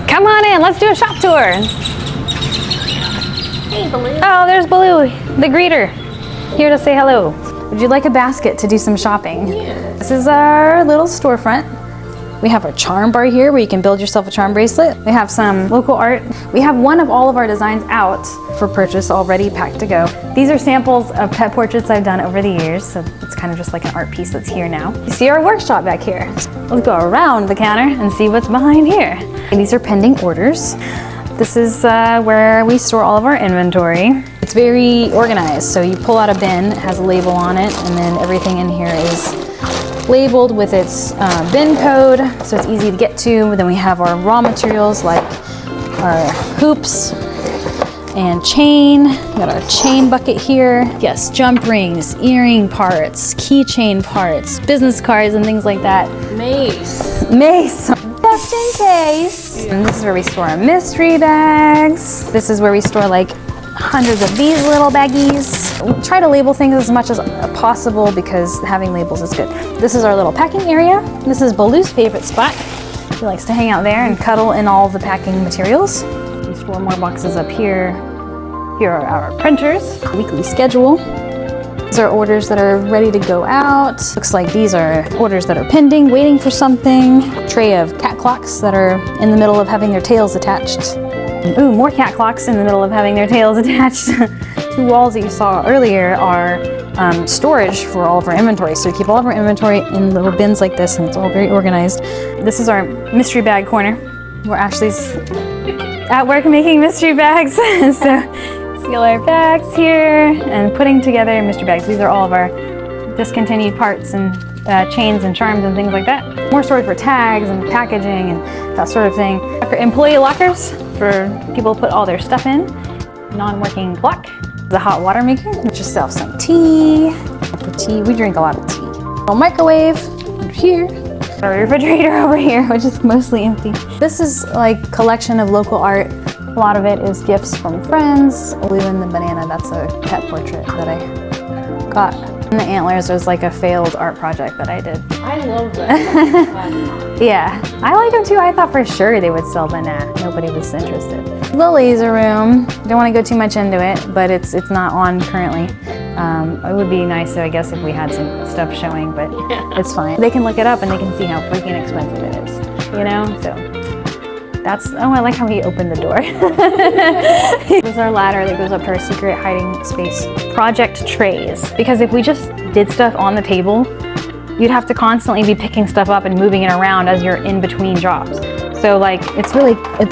Come on in, let's do a shop tour. Hey, Baloo. Oh, there's Baloo, the greeter, here to say hello. Would you like a basket to do some shopping? Yeah. This is our little storefront. We have our charm bar here where you can build yourself a charm bracelet. We have some local art. We have one of all of our designs out for purchase already packed to go. These are samples of pet portraits I've done over the years, so it's kind of just like an art piece that's here now. You see our workshop back here. Let's go around the counter and see what's behind here. And these are pending orders. This is where we store all of our inventory. It's very organized, so you pull out a bin, it has a label on it, and then everything in here is labeled with its bin code, so it's easy to get to. Then we have our raw materials like our hoops and chain. We got our chain bucket here. Yes, jump rings, earring parts, keychain parts, business cards and things like that. Mace. Mace, just in case. And this is where we store our mystery bags. This is where we store like hundreds of these little baggies. We try to label things as much as possible because having labels is good. This is our little packing area. This is Baloo's favorite spot. He likes to hang out there and cuddle in all of the packing materials. We store more boxes up here. Here are our printers, weekly schedule. These are orders that are ready to go out. Looks like these are orders that are pending, waiting for something. Tray of cat clocks that are in the middle of having their tails attached. Ooh, more cat clocks in the middle of having their tails attached. Two walls that you saw earlier are storage for all of our inventory. So we keep all of our inventory in little bins like this, and it's all very organized. This is our mystery bag corner, where Ashley's at work making mystery bags. So see all our bags here and putting together mystery bags. These are all of our discontinued parts and chains and charms and things like that. More storage for tags and packaging and that sort of thing. Employee lockers for people to put all their stuff in. Non-working clock. The hot water maker. Get yourself some tea. For tea, we drink a lot of tea. A microwave over here. A refrigerator over here, which is mostly empty. This is like collection of local art. A lot of it is gifts from friends. Blue and the banana, that's a pet portrait that I got. And the antlers was like a failed art project that I did. I love that. Yeah, I like them too. I thought for sure they would sell, but nah, nobody was interested. The laser room. Don't want to go too much into it, but it's not on currently. It would be nice, I guess, if we had some stuff showing, but it's fine. They can look it up and they can see how freaking expensive it is, you know? So that's, oh, I like how he opened the door. This is our ladder that goes up to our secret hiding space. Project trays, because if we just did stuff on the table, you'd have to constantly be picking stuff up and moving it around as you're in between jobs. So like, it's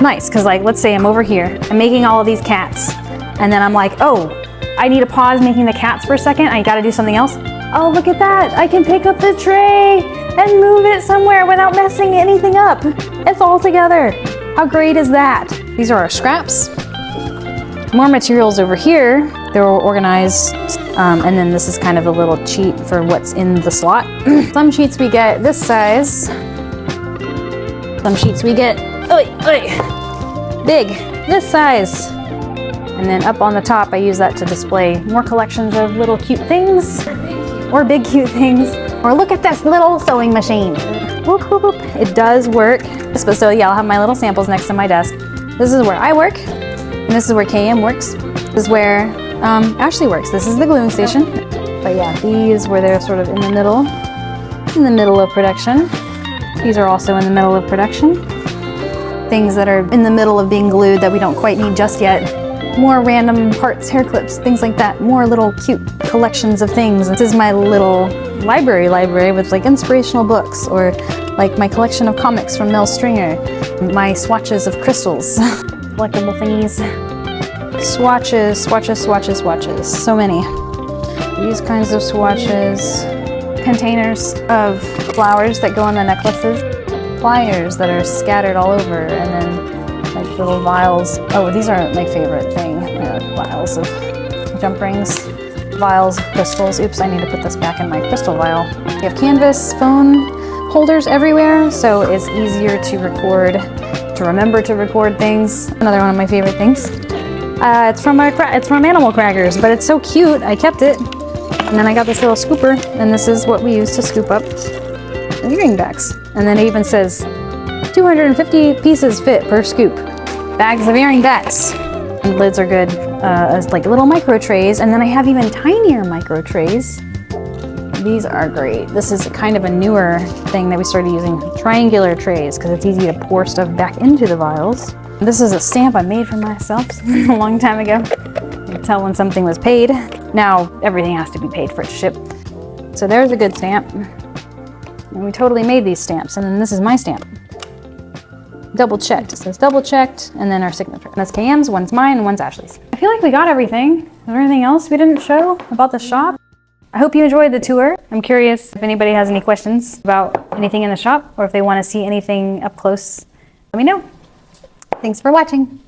nice, because like, let's say I'm over here, I'm making all of these cats, and then I'm like, oh, I need to pause making the cats for a second, I gotta do something else. Oh, look at that, I can pick up the tray and move it somewhere without messing anything up. It's all together. How great is that? These are our scraps. More materials over here. They're all organized, and then this is kind of a little cheat for what's in the slot. Some sheets we get this size. Some sheets we get big, this size. And then up on the top, I use that to display more collections of little cute things, or big cute things. Or look at this little sewing machine. Whoop, whoop, whoop. It does work. But so yeah, I'll have my little samples next to my desk. This is where I work, and this is where KM works. This is where Ashley works. This is the gluing station. But yeah, these where they're sort of in the middle of production. These are also in the middle of production. Things that are in the middle of being glued that we don't quite need just yet. More random parts, hair clips, things like that. More little cute collections of things. This is my little library with like inspirational books, or like my collection of comics from Mel Stringer. My swatches of crystals. Collectible thingies. Swatches. So many. These kinds of swatches. Containers of flowers that go on the necklaces. Pliers that are scattered all over, and then like little vials. Oh, these are my favorite thing. Vials of jump rings, vials of crystals. Oops, I need to put this back in my crystal vial. We have canvas, phone holders everywhere, so it's easier to record, to remember to record things. Another one of my favorite things. It's from Animal Crackers, but it's so cute. I kept it, and then I got this little scooper, and this is what we use to scoop up earring bags. And then it even says 250 pieces fit per scoop. Bags of earring backs. The lids are good as like little micro trays, and then I have even tinier micro trays. These are great. This is kind of a newer thing that we started using, triangular trays, because it's easy to pour stuff back into the vials. This is a stamp I made for myself a long time ago. You can tell when something was paid. Now everything has to be paid for it to ship. So there's a good stamp. And we totally made these stamps, and then this is my stamp. Double checked. It says double checked, and then our signature. That's KM's, one's mine, and one's Ashley's. I feel like we got everything. Is there anything else we didn't show about the shop? I hope you enjoyed the tour. I'm curious if anybody has any questions about anything in the shop, or if they want to see anything up close, let me know. Thanks for watching.